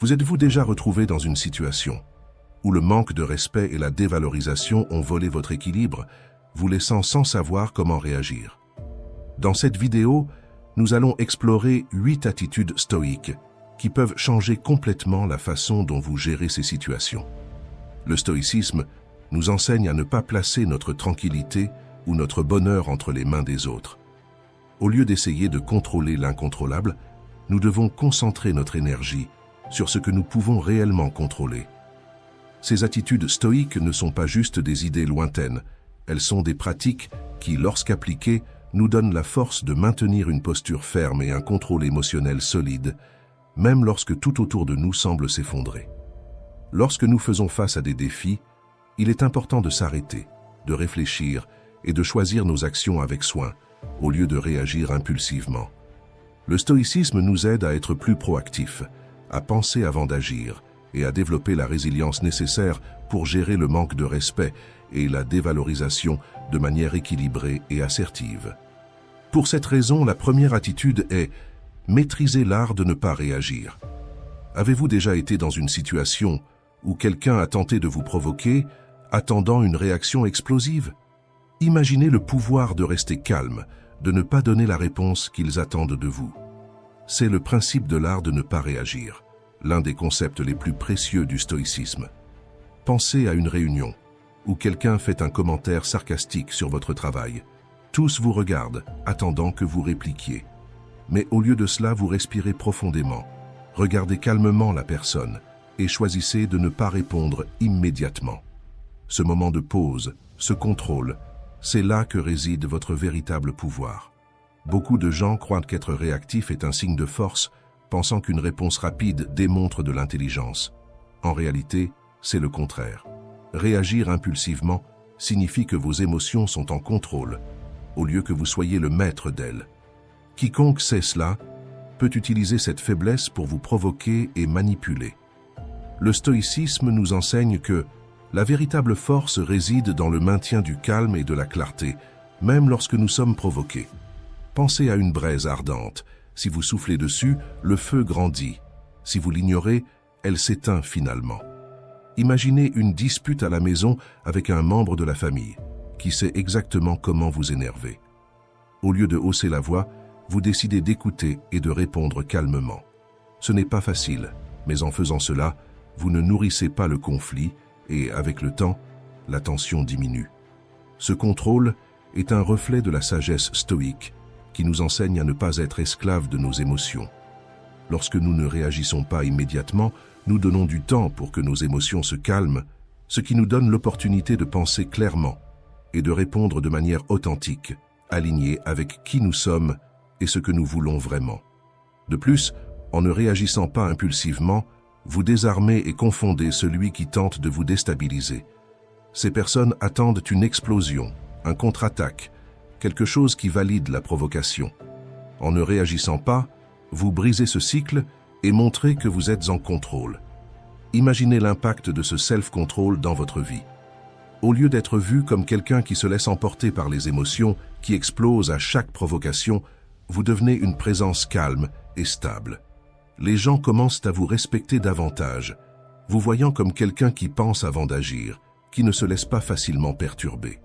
Vous êtes-vous déjà retrouvé dans une situation où le manque de respect et la dévalorisation ont volé votre équilibre, vous laissant sans savoir comment réagir? Dans cette vidéo, nous allons explorer 8 attitudes stoïques qui peuvent changer complètement la façon dont vous gérez ces situations. Le stoïcisme nous enseigne à ne pas placer notre tranquillité ou notre bonheur entre les mains des autres. Au lieu d'essayer de contrôler l'incontrôlable, nous devons concentrer notre énergie sur ce que nous pouvons réellement contrôler. Ces attitudes stoïques ne sont pas juste des idées lointaines, elles sont des pratiques qui, lorsqu'appliquées, nous donnent la force de maintenir une posture ferme et un contrôle émotionnel solide, même lorsque tout autour de nous semble s'effondrer. Lorsque nous faisons face à des défis, il est important de s'arrêter, de réfléchir et de choisir nos actions avec soin, au lieu de réagir impulsivement. Le stoïcisme nous aide à être plus proactifs, à penser avant d'agir et à développer la résilience nécessaire pour gérer le manque de respect et la dévalorisation de manière équilibrée et assertive. Pour cette raison, la première attitude est maîtriser l'art de ne pas réagir. Avez-vous déjà été dans une situation où quelqu'un a tenté de vous provoquer, attendant une réaction explosive? Imaginez le pouvoir de rester calme, de ne pas donner la réponse qu'ils attendent de vous. C'est le principe de l'art de ne pas réagir, l'un des concepts les plus précieux du stoïcisme. Pensez à une réunion où quelqu'un fait un commentaire sarcastique sur votre travail. Tous vous regardent, attendant que vous répliquiez. Mais au lieu de cela, vous respirez profondément, regardez calmement la personne et choisissez de ne pas répondre immédiatement. Ce moment de pause, ce contrôle, c'est là que réside votre véritable pouvoir. Beaucoup de gens croient qu'être réactif est un signe de force, pensant qu'une réponse rapide démontre de l'intelligence. En réalité, c'est le contraire. Réagir impulsivement signifie que vos émotions sont en contrôle, au lieu que vous soyez le maître d'elles. Quiconque sait cela peut utiliser cette faiblesse pour vous provoquer et manipuler. Le stoïcisme nous enseigne que la véritable force réside dans le maintien du calme et de la clarté, même lorsque nous sommes provoqués. Pensez à une braise ardente. Si vous soufflez dessus, le feu grandit. Si vous l'ignorez, elle s'éteint finalement. Imaginez une dispute à la maison avec un membre de la famille, qui sait exactement comment vous énerver. Au lieu de hausser la voix, vous décidez d'écouter et de répondre calmement. Ce n'est pas facile, mais en faisant cela, vous ne nourrissez pas le conflit et, avec le temps, la tension diminue. Ce contrôle est un reflet de la sagesse stoïque qui nous enseigne à ne pas être esclaves de nos émotions. Lorsque nous ne réagissons pas immédiatement, nous donnons du temps pour que nos émotions se calment, ce qui nous donne l'opportunité de penser clairement et de répondre de manière authentique, alignée avec qui nous sommes et ce que nous voulons vraiment. De plus, en ne réagissant pas impulsivement, vous désarmez et confondez celui qui tente de vous déstabiliser. Ces personnes attendent une explosion, un contre-attaque, quelque chose qui valide la provocation. En ne réagissant pas, vous brisez ce cycle et montrez que vous êtes en contrôle. Imaginez l'impact de ce self-control dans votre vie. Au lieu d'être vu comme quelqu'un qui se laisse emporter par les émotions, qui explose à chaque provocation, vous devenez une présence calme et stable. Les gens commencent à vous respecter davantage, vous voyant comme quelqu'un qui pense avant d'agir, qui ne se laisse pas facilement perturber.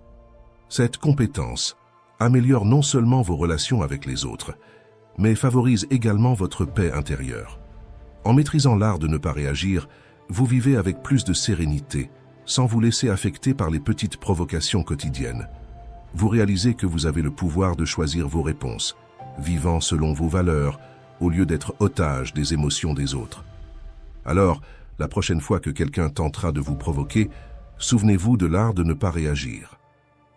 Cette compétence améliore non seulement vos relations avec les autres, mais favorise également votre paix intérieure. En maîtrisant l'art de ne pas réagir, vous vivez avec plus de sérénité, sans vous laisser affecter par les petites provocations quotidiennes. Vous réalisez que vous avez le pouvoir de choisir vos réponses, vivant selon vos valeurs, au lieu d'être otage des émotions des autres. Alors, la prochaine fois que quelqu'un tentera de vous provoquer, souvenez-vous de l'art de ne pas réagir.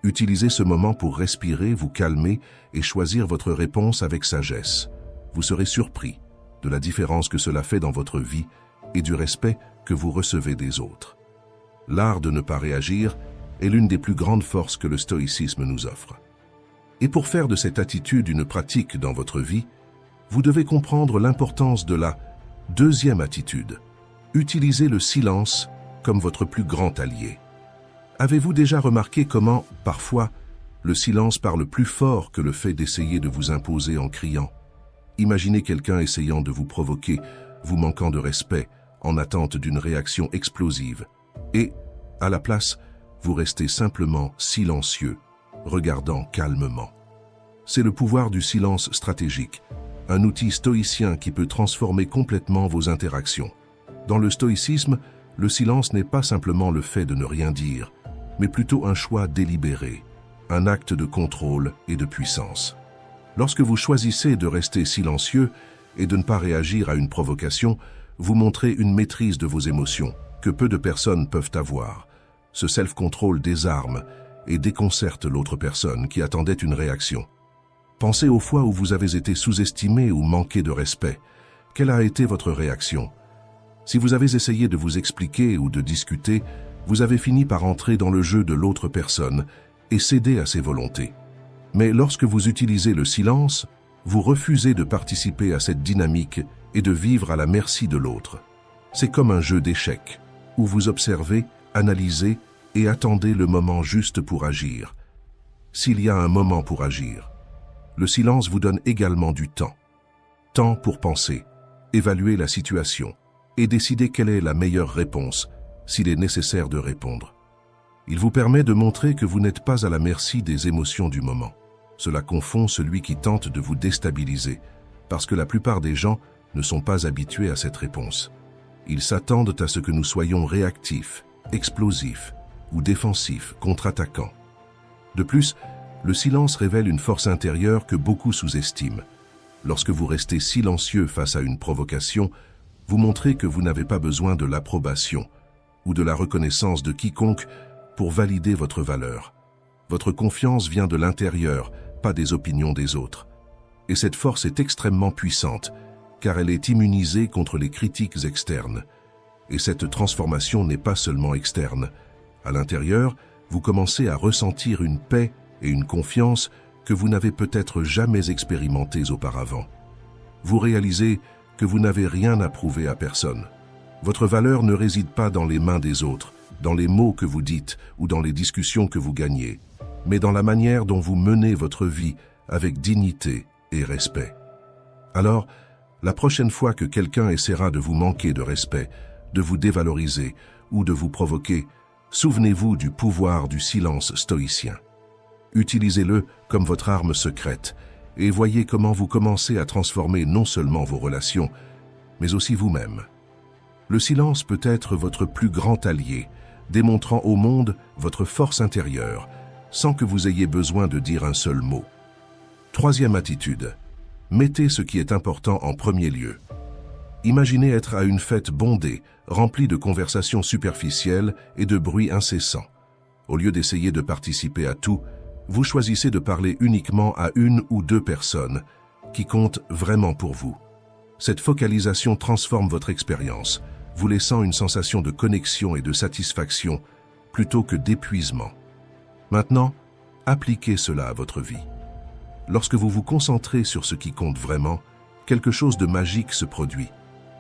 Utilisez ce moment pour respirer, vous calmer et choisir votre réponse avec sagesse. Vous serez surpris de la différence que cela fait dans votre vie et du respect que vous recevez des autres. L'art de ne pas réagir est l'une des plus grandes forces que le stoïcisme nous offre. Et pour faire de cette attitude une pratique dans votre vie, vous devez comprendre l'importance de la deuxième attitude. Utilisez le silence comme votre plus grand allié. Avez-vous déjà remarqué comment, parfois, le silence parle plus fort que le fait d'essayer de vous imposer en criant? Imaginez quelqu'un essayant de vous provoquer, vous manquant de respect, en attente d'une réaction explosive. Et, à la place, vous restez simplement silencieux, regardant calmement. C'est le pouvoir du silence stratégique, un outil stoïcien qui peut transformer complètement vos interactions. Dans le stoïcisme, le silence n'est pas simplement le fait de ne rien dire, mais plutôt un choix délibéré, un acte de contrôle et de puissance. Lorsque vous choisissez de rester silencieux et de ne pas réagir à une provocation, vous montrez une maîtrise de vos émotions que peu de personnes peuvent avoir. Ce self-control désarme et déconcerte l'autre personne qui attendait une réaction. Pensez aux fois où vous avez été sous-estimé ou manqué de respect. Quelle a été votre réaction? Si vous avez essayé de vous expliquer ou de discuter, vous avez fini par entrer dans le jeu de l'autre personne et céder à ses volontés. Mais lorsque vous utilisez le silence, vous refusez de participer à cette dynamique et de vivre à la merci de l'autre. C'est comme un jeu d'échecs, où vous observez, analysez et attendez le moment juste pour agir. S'il y a un moment pour agir, le silence vous donne également du temps. Temps pour penser, évaluer la situation et décider quelle est la meilleure réponse, s'il est nécessaire de répondre. Il vous permet de montrer que vous n'êtes pas à la merci des émotions du moment. Cela confond celui qui tente de vous déstabiliser, parce que la plupart des gens ne sont pas habitués à cette réponse. Ils s'attendent à ce que nous soyons réactifs, explosifs ou défensifs, contre-attaquants. De plus, le silence révèle une force intérieure que beaucoup sous-estiment. Lorsque vous restez silencieux face à une provocation, vous montrez que vous n'avez pas besoin de l'approbation ou de la reconnaissance de quiconque pour valider votre valeur. Votre confiance vient de l'intérieur, pas des opinions des autres. Et cette force est extrêmement puissante, car elle est immunisée contre les critiques externes. Et cette transformation n'est pas seulement externe. À l'intérieur, vous commencez à ressentir une paix et une confiance que vous n'avez peut-être jamais expérimentées auparavant. Vous réalisez que vous n'avez rien à prouver à personne. Votre valeur ne réside pas dans les mains des autres, dans les mots que vous dites ou dans les discussions que vous gagnez, mais dans la manière dont vous menez votre vie avec dignité et respect. Alors, la prochaine fois que quelqu'un essaiera de vous manquer de respect, de vous dévaloriser ou de vous provoquer, souvenez-vous du pouvoir du silence stoïcien. Utilisez-le comme votre arme secrète et voyez comment vous commencez à transformer non seulement vos relations, mais aussi vous-même. Le silence peut être votre plus grand allié, démontrant au monde votre force intérieure, sans que vous ayez besoin de dire un seul mot. Troisième attitude. Mettez ce qui est important en premier lieu. Imaginez être à une fête bondée, remplie de conversations superficielles et de bruits incessants. Au lieu d'essayer de participer à tout, vous choisissez de parler uniquement à une ou deux personnes qui comptent vraiment pour vous. Cette focalisation transforme votre expérience, vous laissant une sensation de connexion et de satisfaction plutôt que d'épuisement. Maintenant, appliquez cela à votre vie. Lorsque vous vous concentrez sur ce qui compte vraiment, quelque chose de magique se produit.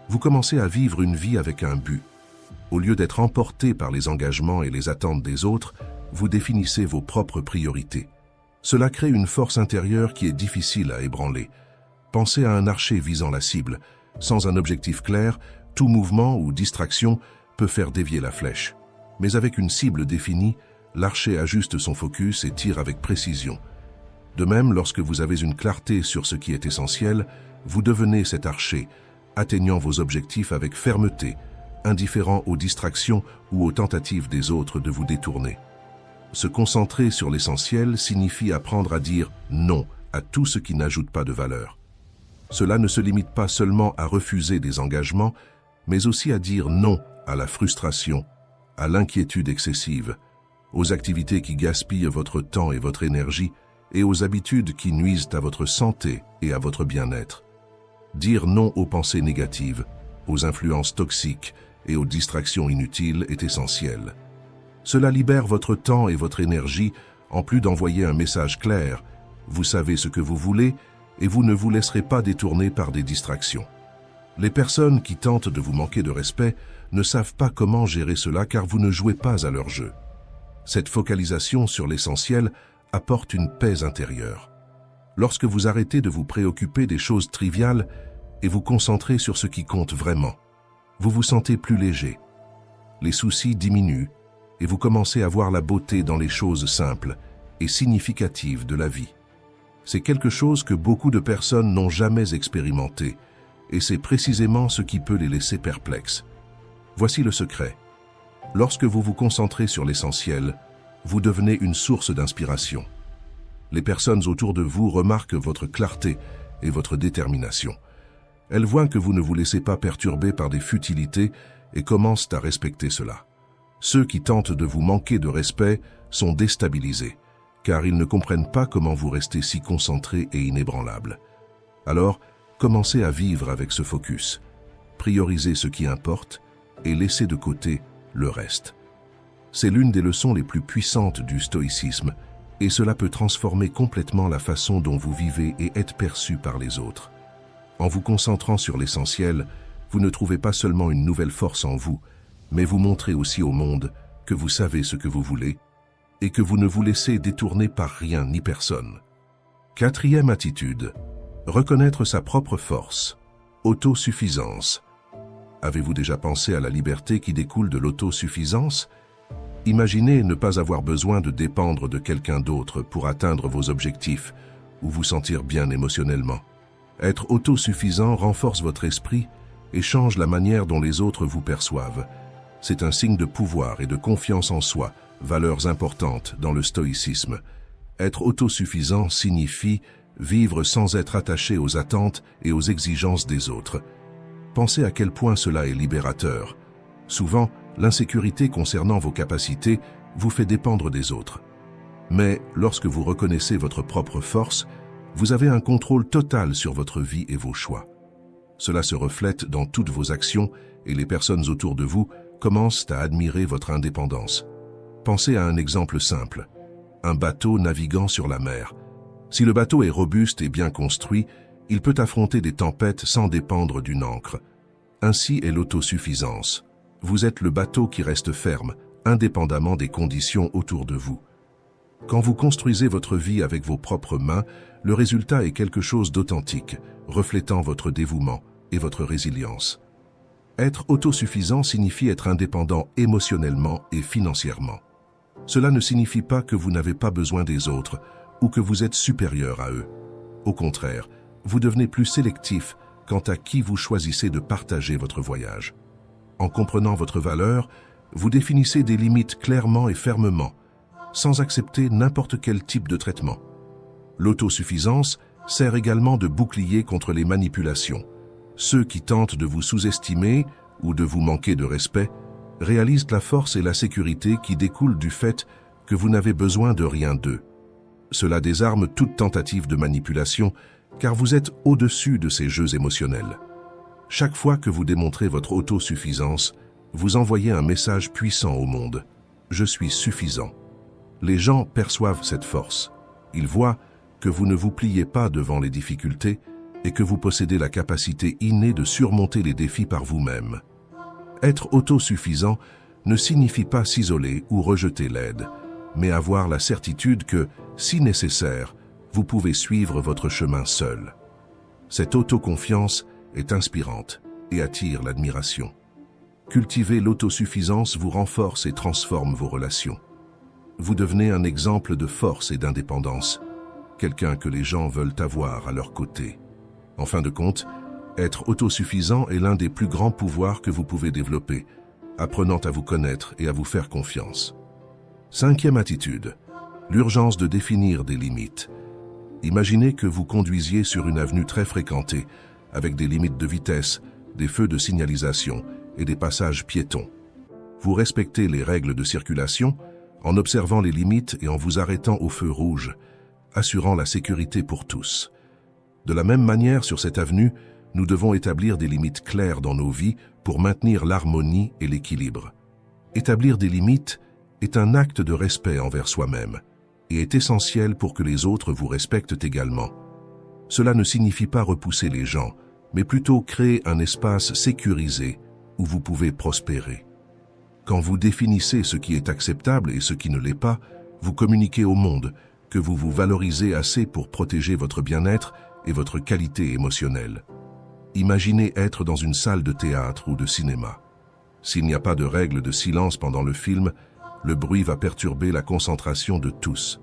Vous commencez à vivre une vie avec un but. Au lieu d'être emporté par les engagements et les attentes des autres, vous définissez vos propres priorités. Cela crée une force intérieure qui est difficile à ébranler. Pensez à un archer visant la cible. Sans un objectif clair, tout mouvement ou distraction peut faire dévier la flèche. Mais avec une cible définie, l'archer ajuste son focus et tire avec précision. De même, lorsque vous avez une clarté sur ce qui est essentiel, vous devenez cet archer, atteignant vos objectifs avec fermeté, indifférent aux distractions ou aux tentatives des autres de vous détourner. Se concentrer sur l'essentiel signifie apprendre à dire non à tout ce qui n'ajoute pas de valeur. Cela ne se limite pas seulement à refuser des engagements, mais aussi à dire non à la frustration, à l'inquiétude excessive, aux activités qui gaspillent votre temps et votre énergie, et aux habitudes qui nuisent à votre santé et à votre bien-être. Dire non aux pensées négatives, aux influences toxiques et aux distractions inutiles est essentiel. Cela libère votre temps et votre énergie, en plus d'envoyer un message clair. Vous savez ce que vous voulez et vous ne vous laisserez pas détourner par des distractions. Les personnes qui tentent de vous manquer de respect ne savent pas comment gérer cela car vous ne jouez pas à leur jeu. Cette focalisation sur l'essentiel apporte une paix intérieure. Lorsque vous arrêtez de vous préoccuper des choses triviales et vous concentrez sur ce qui compte vraiment, vous vous sentez plus léger. Les soucis diminuent et vous commencez à voir la beauté dans les choses simples et significatives de la vie. C'est quelque chose que beaucoup de personnes n'ont jamais expérimenté et c'est précisément ce qui peut les laisser perplexes. Voici le secret. Lorsque vous vous concentrez sur l'essentiel, vous devenez une source d'inspiration. Les personnes autour de vous remarquent votre clarté et votre détermination. Elles voient que vous ne vous laissez pas perturber par des futilités et commencent à respecter cela. Ceux qui tentent de vous manquer de respect sont déstabilisés, car ils ne comprennent pas comment vous restez si concentré et inébranlable. Alors, commencez à vivre avec ce focus. Priorisez ce qui importe et laissez de côté le reste. C'est l'une des leçons les plus puissantes du stoïcisme, et cela peut transformer complètement la façon dont vous vivez et êtes perçu par les autres. En vous concentrant sur l'essentiel, vous ne trouvez pas seulement une nouvelle force en vous, mais vous montrez aussi au monde que vous savez ce que vous voulez et que vous ne vous laissez détourner par rien ni personne. Quatrième attitude, reconnaître sa propre force, autosuffisance. Avez-vous déjà pensé à la liberté qui découle de l'autosuffisance ? Imaginez ne pas avoir besoin de dépendre de quelqu'un d'autre pour atteindre vos objectifs ou vous sentir bien émotionnellement. Être autosuffisant renforce votre esprit et change la manière dont les autres vous perçoivent. C'est un signe de pouvoir et de confiance en soi, valeurs importantes dans le stoïcisme. Être autosuffisant signifie vivre sans être attaché aux attentes et aux exigences des autres. Pensez à quel point cela est libérateur. Souvent, l'insécurité concernant vos capacités vous fait dépendre des autres. Mais lorsque vous reconnaissez votre propre force, vous avez un contrôle total sur votre vie et vos choix. Cela se reflète dans toutes vos actions et les personnes autour de vous commencent à admirer votre indépendance. Pensez à un exemple simple. Un bateau naviguant sur la mer. Si le bateau est robuste et bien construit, il peut affronter des tempêtes sans dépendre d'une ancre. Ainsi est l'autosuffisance. Vous êtes le bateau qui reste ferme, indépendamment des conditions autour de vous. Quand vous construisez votre vie avec vos propres mains, le résultat est quelque chose d'authentique, reflétant votre dévouement et votre résilience. Être autosuffisant signifie être indépendant émotionnellement et financièrement. Cela ne signifie pas que vous n'avez pas besoin des autres ou que vous êtes supérieur à eux. Au contraire, vous devenez plus sélectif quant à qui vous choisissez de partager votre voyage. En comprenant votre valeur, vous définissez des limites clairement et fermement, sans accepter n'importe quel type de traitement. L'autosuffisance sert également de bouclier contre les manipulations. Ceux qui tentent de vous sous-estimer ou de vous manquer de respect réalisent la force et la sécurité qui découlent du fait que vous n'avez besoin de rien d'eux. Cela désarme toute tentative de manipulation, car vous êtes au-dessus de ces jeux émotionnels. Chaque fois que vous démontrez votre autosuffisance, vous envoyez un message puissant au monde. Je suis suffisant. Les gens perçoivent cette force. Ils voient que vous ne vous pliez pas devant les difficultés et que vous possédez la capacité innée de surmonter les défis par vous-même. Être autosuffisant ne signifie pas s'isoler ou rejeter l'aide, mais avoir la certitude que, si nécessaire, vous pouvez suivre votre chemin seul. Cette autoconfiance est inspirante et attire l'admiration. Cultiver l'autosuffisance vous renforce et transforme vos relations. Vous devenez un exemple de force et d'indépendance, quelqu'un que les gens veulent avoir à leur côté. En fin de compte, être autosuffisant est l'un des plus grands pouvoirs que vous pouvez développer, apprenant à vous connaître et à vous faire confiance. Cinquième attitude, l'urgence de définir des limites. Imaginez que vous conduisiez sur une avenue très fréquentée, avec des limites de vitesse, des feux de signalisation et des passages piétons. Vous respectez les règles de circulation en observant les limites et en vous arrêtant au feu rouge, assurant la sécurité pour tous. De la même manière, sur cette avenue, nous devons établir des limites claires dans nos vies pour maintenir l'harmonie et l'équilibre. Établir des limites est un acte de respect envers soi-même et est essentiel pour que les autres vous respectent également. Cela ne signifie pas repousser les gens, mais plutôt créer un espace sécurisé où vous pouvez prospérer. Quand vous définissez ce qui est acceptable et ce qui ne l'est pas, vous communiquez au monde que vous vous valorisez assez pour protéger votre bien-être et votre qualité émotionnelle. Imaginez être dans une salle de théâtre ou de cinéma. S'il n'y a pas de règle de silence pendant le film, le bruit va perturber la concentration de tous.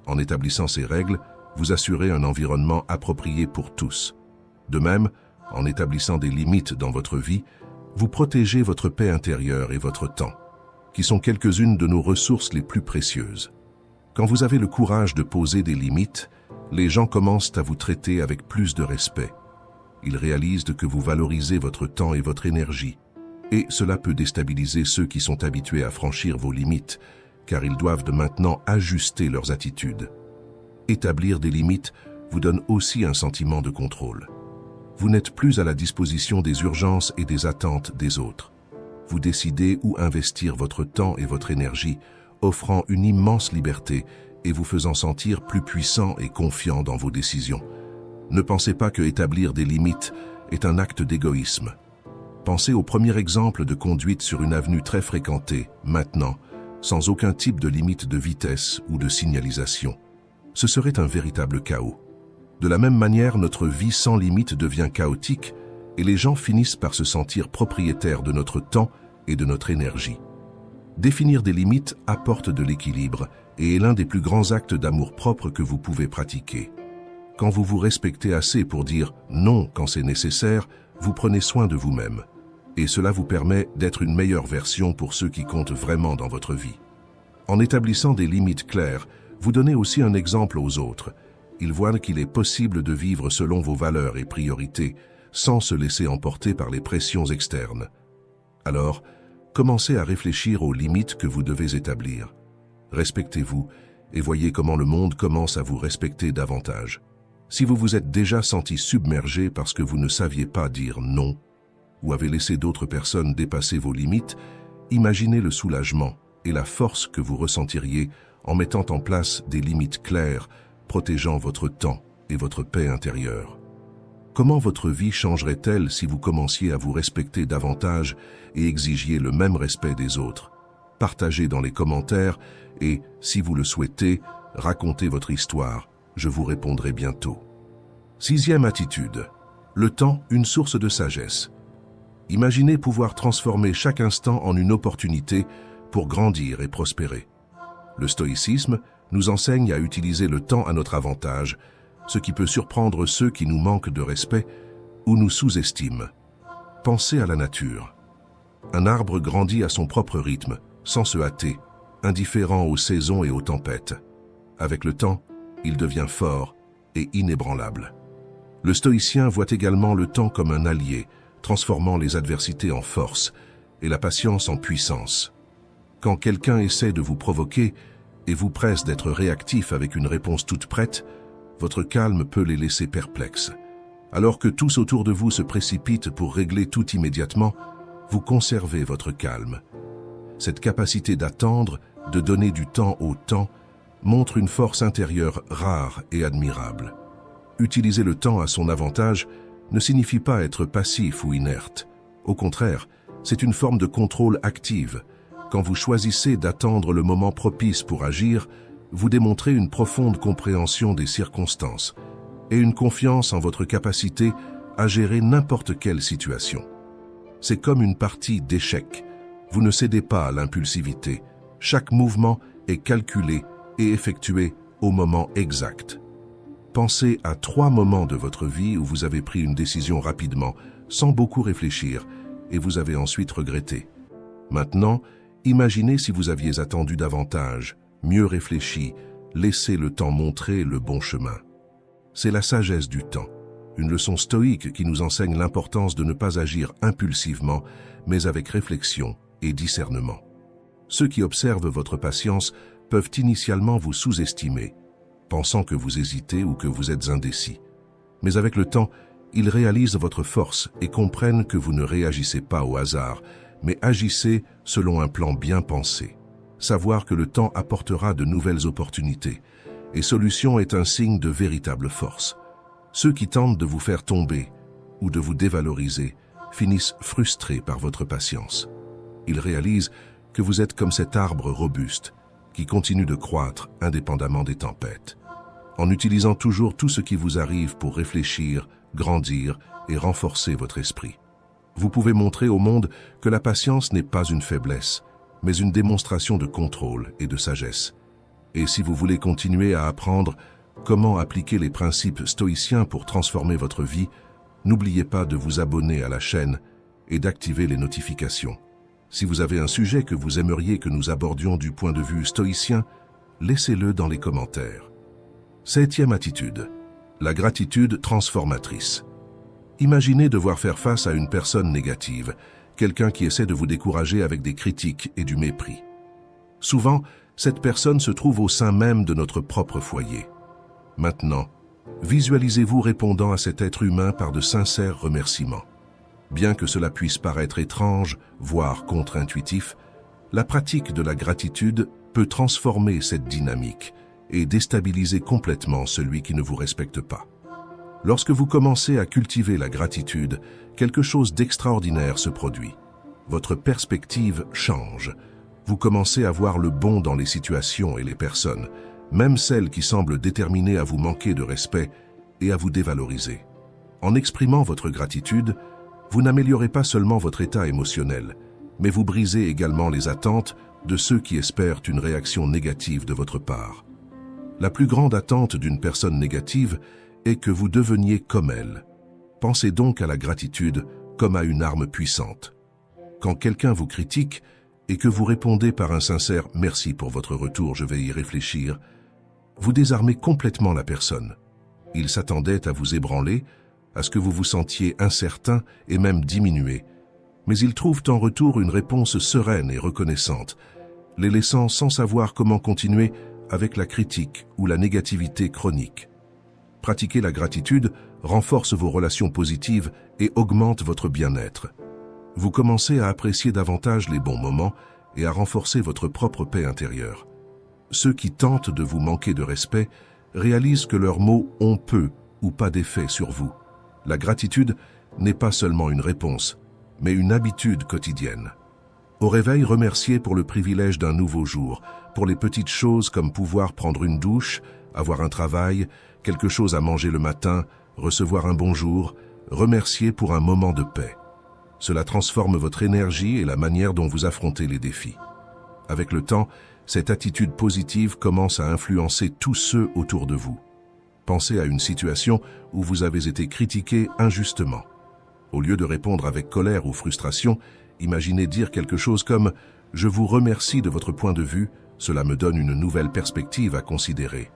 En établissant ces règles, vous assurez un environnement approprié pour tous. De même, en établissant des limites dans votre vie, vous protégez votre paix intérieure et votre temps, qui sont quelques-unes de nos ressources les plus précieuses. Quand vous avez le courage de poser des limites, les gens commencent à vous traiter avec plus de respect. Ils réalisent que vous valorisez votre temps et votre énergie. Et cela peut déstabiliser ceux qui sont habitués à franchir vos limites, car ils doivent de maintenant ajuster leurs attitudes. Établir des limites vous donne aussi un sentiment de contrôle. Vous n'êtes plus à la disposition des urgences et des attentes des autres. Vous décidez où investir votre temps et votre énergie, offrant une immense liberté et vous faisant sentir plus puissant et confiant dans vos décisions. Ne pensez pas que établir des limites est un acte d'égoïsme. Pensez au premier exemple de conduite sur une avenue très fréquentée, maintenant, sans aucun type de limite de vitesse ou de signalisation. Ce serait un véritable chaos. De la même manière, notre vie sans limite devient chaotique et les gens finissent par se sentir propriétaires de notre temps et de notre énergie. Définir des limites apporte de l'équilibre et est l'un des plus grands actes d'amour-propre que vous pouvez pratiquer. Quand vous vous respectez assez pour dire non quand c'est nécessaire, vous prenez soin de vous-même. Et cela vous permet d'être une meilleure version pour ceux qui comptent vraiment dans votre vie. En établissant des limites claires, vous donnez aussi un exemple aux autres. Ils voient qu'il est possible de vivre selon vos valeurs et priorités, sans se laisser emporter par les pressions externes. Alors, commencez à réfléchir aux limites que vous devez établir. Respectez-vous et voyez comment le monde commence à vous respecter davantage. Si vous vous êtes déjà senti submergé parce que vous ne saviez pas dire non, ou avez laissé d'autres personnes dépasser vos limites, imaginez le soulagement et la force que vous ressentiriez en mettant en place des limites claires, protégeant votre temps et votre paix intérieure. Comment votre vie changerait-elle si vous commenciez à vous respecter davantage et exigiez le même respect des autres? Partagez dans les commentaires et, si vous le souhaitez, racontez votre histoire. Je vous répondrai bientôt. 6e attitude. Le temps, une source de sagesse. Imaginez pouvoir transformer chaque instant en une opportunité pour grandir et prospérer. Le stoïcisme nous enseigne à utiliser le temps à notre avantage, ce qui peut surprendre ceux qui nous manquent de respect ou nous sous-estiment. Pensez à la nature. Un arbre grandit à son propre rythme, sans se hâter, indifférent aux saisons et aux tempêtes. Avec le temps, il devient fort et inébranlable. Le stoïcien voit également le temps comme un allié, transformant les adversités en force et la patience en puissance. Quand quelqu'un essaie de vous provoquer et vous presse d'être réactif avec une réponse toute prête, votre calme peut les laisser perplexes. Alors que tous autour de vous se précipitent pour régler tout immédiatement, vous conservez votre calme. Cette capacité d'attendre, de donner du temps au temps, montre une force intérieure rare et admirable. Utiliser le temps à son avantage ne signifie pas être passif ou inerte. Au contraire, c'est une forme de contrôle active. Quand vous choisissez d'attendre le moment propice pour agir, vous démontrez une profonde compréhension des circonstances et une confiance en votre capacité à gérer n'importe quelle situation. C'est comme une partie d'échecs. Vous ne cédez pas à l'impulsivité. Chaque mouvement est calculé et effectué au moment exact. Pensez à 3 moments de votre vie où vous avez pris une décision rapidement, sans beaucoup réfléchir, et vous avez ensuite regretté. Maintenant, imaginez si vous aviez attendu davantage, mieux réfléchi, laissé le temps montrer le bon chemin. C'est la sagesse du temps, une leçon stoïque qui nous enseigne l'importance de ne pas agir impulsivement, mais avec réflexion et discernement. Ceux qui observent votre patience peuvent initialement vous sous-estimer, pensant que vous hésitez ou que vous êtes indécis. Mais avec le temps, ils réalisent votre force et comprennent que vous ne réagissez pas au hasard, mais agissez selon un plan bien pensé. Savoir que le temps apportera de nouvelles opportunités et solutions est un signe de véritable force. Ceux qui tentent de vous faire tomber ou de vous dévaloriser finissent frustrés par votre patience. Ils réalisent que vous êtes comme cet arbre robuste qui continue de croître indépendamment des tempêtes. En utilisant toujours tout ce qui vous arrive pour réfléchir, grandir et renforcer votre esprit. Vous pouvez montrer au monde que la patience n'est pas une faiblesse, mais une démonstration de contrôle et de sagesse. Et si vous voulez continuer à apprendre comment appliquer les principes stoïciens pour transformer votre vie, n'oubliez pas de vous abonner à la chaîne et d'activer les notifications. Si vous avez un sujet que vous aimeriez que nous abordions du point de vue stoïcien, laissez-le dans les commentaires. 7e attitude, la gratitude transformatrice. Imaginez devoir faire face à une personne négative, quelqu'un qui essaie de vous décourager avec des critiques et du mépris. Souvent, cette personne se trouve au sein même de notre propre foyer. Maintenant, visualisez-vous répondant à cet être humain par de sincères remerciements. Bien que cela puisse paraître étrange, voire contre-intuitif, la pratique de la gratitude peut transformer cette dynamique et déstabiliser complètement celui qui ne vous respecte pas. Lorsque vous commencez à cultiver la gratitude, quelque chose d'extraordinaire se produit. Votre perspective change. Vous commencez à voir le bon dans les situations et les personnes, même celles qui semblent déterminées à vous manquer de respect et à vous dévaloriser. En exprimant votre gratitude, vous n'améliorez pas seulement votre état émotionnel, mais vous brisez également les attentes de ceux qui espèrent une réaction négative de votre part. La plus grande attente d'une personne négative est que vous deveniez comme elle. Pensez donc à la gratitude comme à une arme puissante. Quand quelqu'un vous critique et que vous répondez par un sincère « merci pour votre retour, je vais y réfléchir », vous désarmez complètement la personne. Il s'attendait à vous ébranler, à ce que vous vous sentiez incertain et même diminué, mais ils trouvent en retour une réponse sereine et reconnaissante, les laissant sans savoir comment continuer avec la critique ou la négativité chronique. Pratiquer la gratitude renforce vos relations positives et augmente votre bien-être. Vous commencez à apprécier davantage les bons moments et à renforcer votre propre paix intérieure. Ceux qui tentent de vous manquer de respect réalisent que leurs mots ont peu ou pas d'effet sur vous. La gratitude n'est pas seulement une réponse, mais une habitude quotidienne. Au réveil, remerciez pour le privilège d'un nouveau jour, pour les petites choses comme pouvoir prendre une douche, avoir un travail, quelque chose à manger le matin, recevoir un bonjour, remerciez pour un moment de paix. Cela transforme votre énergie et la manière dont vous affrontez les défis. Avec le temps, cette attitude positive commence à influencer tous ceux autour de vous. Pensez à une situation où vous avez été critiqué injustement. Au lieu de répondre avec colère ou frustration, imaginez dire quelque chose comme « Je vous remercie de votre point de vue, cela me donne une nouvelle perspective à considérer ».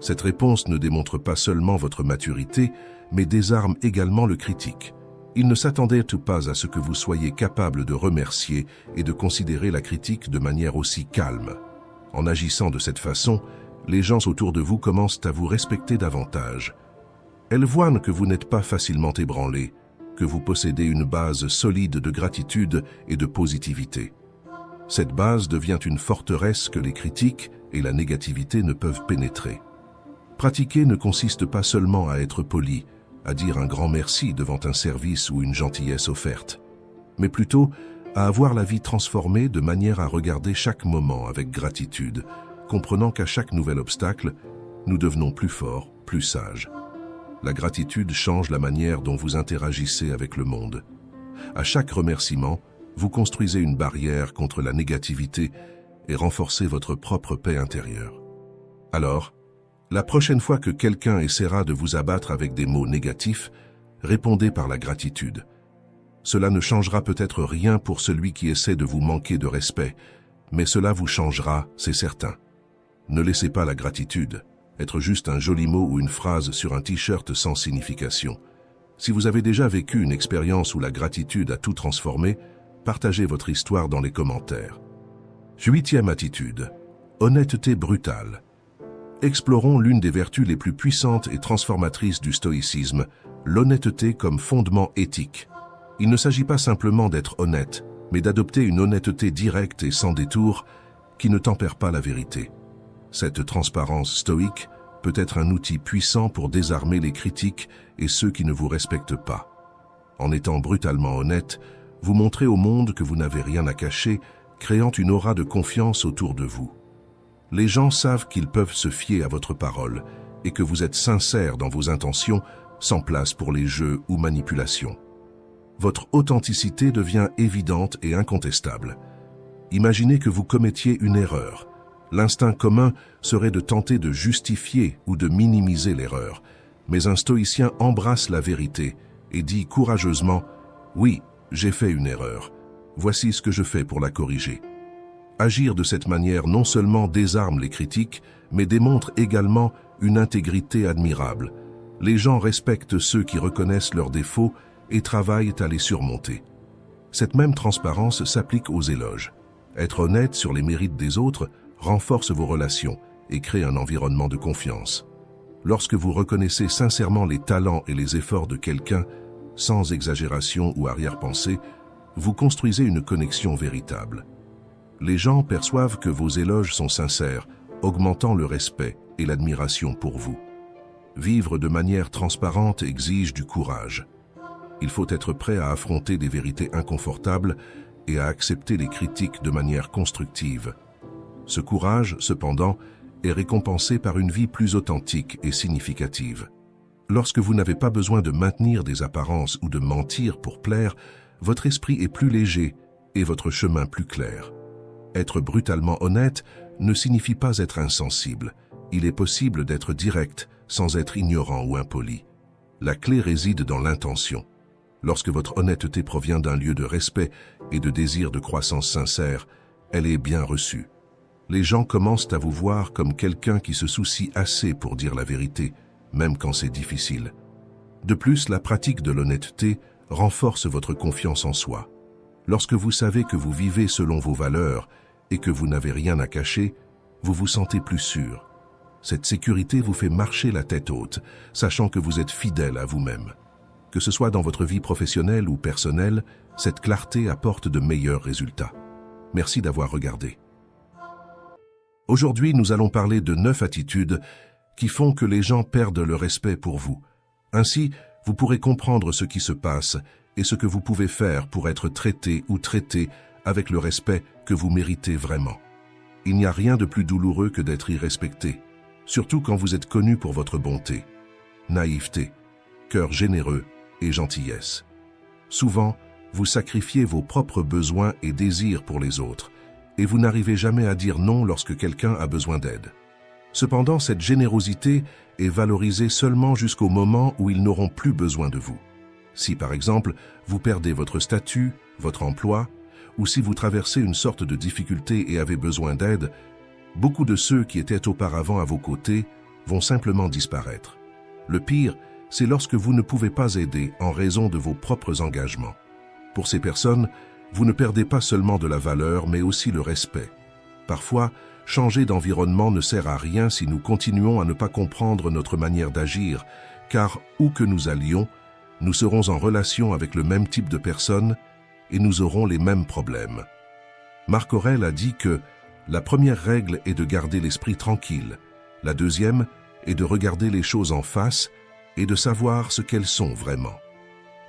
Cette réponse ne démontre pas seulement votre maturité, mais désarme également le critique. Il ne s'attendait pas à ce que vous soyez capable de remercier et de considérer la critique de manière aussi calme. En agissant de cette façon, les gens autour de vous commencent à vous respecter davantage. Elles voient que vous n'êtes pas facilement ébranlé, que vous possédez une base solide de gratitude et de positivité. Cette base devient une forteresse que les critiques et la négativité ne peuvent pénétrer. Pratiquer ne consiste pas seulement à être poli, à dire un grand merci devant un service ou une gentillesse offerte, mais plutôt à avoir la vie transformée de manière à regarder chaque moment avec gratitude, comprenant qu'à chaque nouvel obstacle, nous devenons plus forts, plus sages. La gratitude change la manière dont vous interagissez avec le monde. À chaque remerciement, vous construisez une barrière contre la négativité et renforcez votre propre paix intérieure. Alors, la prochaine fois que quelqu'un essaiera de vous abattre avec des mots négatifs, répondez par la gratitude. Cela ne changera peut-être rien pour celui qui essaie de vous manquer de respect, mais cela vous changera, c'est certain. Ne laissez pas la gratitude être juste un joli mot ou une phrase sur un t-shirt sans signification. Si vous avez déjà vécu une expérience où la gratitude a tout transformé, partagez votre histoire dans les commentaires. 8e attitude, honnêteté brutale. Explorons l'une des vertus les plus puissantes et transformatrices du stoïcisme, l'honnêteté comme fondement éthique. Il ne s'agit pas simplement d'être honnête, mais d'adopter une honnêteté directe et sans détour qui ne tempère pas la vérité. Cette transparence stoïque peut être un outil puissant pour désarmer les critiques et ceux qui ne vous respectent pas. En étant brutalement honnête, vous montrez au monde que vous n'avez rien à cacher, créant une aura de confiance autour de vous. Les gens savent qu'ils peuvent se fier à votre parole et que vous êtes sincère dans vos intentions sans place pour les jeux ou manipulations. Votre authenticité devient évidente et incontestable. Imaginez que vous commettiez une erreur. L'instinct commun serait de tenter de justifier ou de minimiser l'erreur, mais un stoïcien embrasse la vérité et dit courageusement « Oui, j'ai fait une erreur. Voici ce que je fais pour la corriger. » Agir de cette manière non seulement désarme les critiques, mais démontre également une intégrité admirable. Les gens respectent ceux qui reconnaissent leurs défauts et travaillent à les surmonter. Cette même transparence s'applique aux éloges. Être honnête sur les mérites des autres renforce vos relations et crée un environnement de confiance. Lorsque vous reconnaissez sincèrement les talents et les efforts de quelqu'un, sans exagération ou arrière-pensée, vous construisez une connexion véritable. Les gens perçoivent que vos éloges sont sincères, augmentant le respect et l'admiration pour vous. Vivre de manière transparente exige du courage. Il faut être prêt à affronter des vérités inconfortables et à accepter les critiques de manière constructive. Ce courage, cependant, est récompensé par une vie plus authentique et significative. Lorsque vous n'avez pas besoin de maintenir des apparences ou de mentir pour plaire, votre esprit est plus léger et votre chemin plus clair. Être brutalement honnête ne signifie pas être insensible. Il est possible d'être direct sans être ignorant ou impoli. La clé réside dans l'intention. Lorsque votre honnêteté provient d'un lieu de respect et de désir de croissance sincère, elle est bien reçue. Les gens commencent à vous voir comme quelqu'un qui se soucie assez pour dire la vérité, même quand c'est difficile. De plus, la pratique de l'honnêteté renforce votre confiance en soi. Lorsque vous savez que vous vivez selon vos valeurs et que vous n'avez rien à cacher, vous vous sentez plus sûr. Cette sécurité vous fait marcher la tête haute, sachant que vous êtes fidèle à vous-même. Que ce soit dans votre vie professionnelle ou personnelle, cette clarté apporte de meilleurs résultats. Merci d'avoir regardé. Aujourd'hui, nous allons parler de 9 attitudes qui font que les gens perdent le respect pour vous. Ainsi, vous pourrez comprendre ce qui se passe et ce que vous pouvez faire pour être traité ou traité avec le respect que vous méritez vraiment. Il n'y a rien de plus douloureux que d'être irrespecté, surtout quand vous êtes connu pour votre bonté, naïveté, cœur généreux et gentillesse. Souvent, vous sacrifiez vos propres besoins et désirs pour les autres, et vous n'arrivez jamais à dire non lorsque quelqu'un a besoin d'aide. Cependant, cette générosité est valorisée seulement jusqu'au moment où ils n'auront plus besoin de vous. Si, par exemple, vous perdez votre statut, votre emploi, ou si vous traversez une sorte de difficulté et avez besoin d'aide, beaucoup de ceux qui étaient auparavant à vos côtés vont simplement disparaître. Le pire, c'est lorsque vous ne pouvez pas aider en raison de vos propres engagements. Pour ces personnes, vous ne perdez pas seulement de la valeur, mais aussi le respect. Parfois, changer d'environnement ne sert à rien si nous continuons à ne pas comprendre notre manière d'agir, car où que nous allions, nous serons en relation avec le même type de personnes et nous aurons les mêmes problèmes. Marc Aurèle a dit que la première règle est de garder l'esprit tranquille, la deuxième est de regarder les choses en face et de savoir ce qu'elles sont vraiment.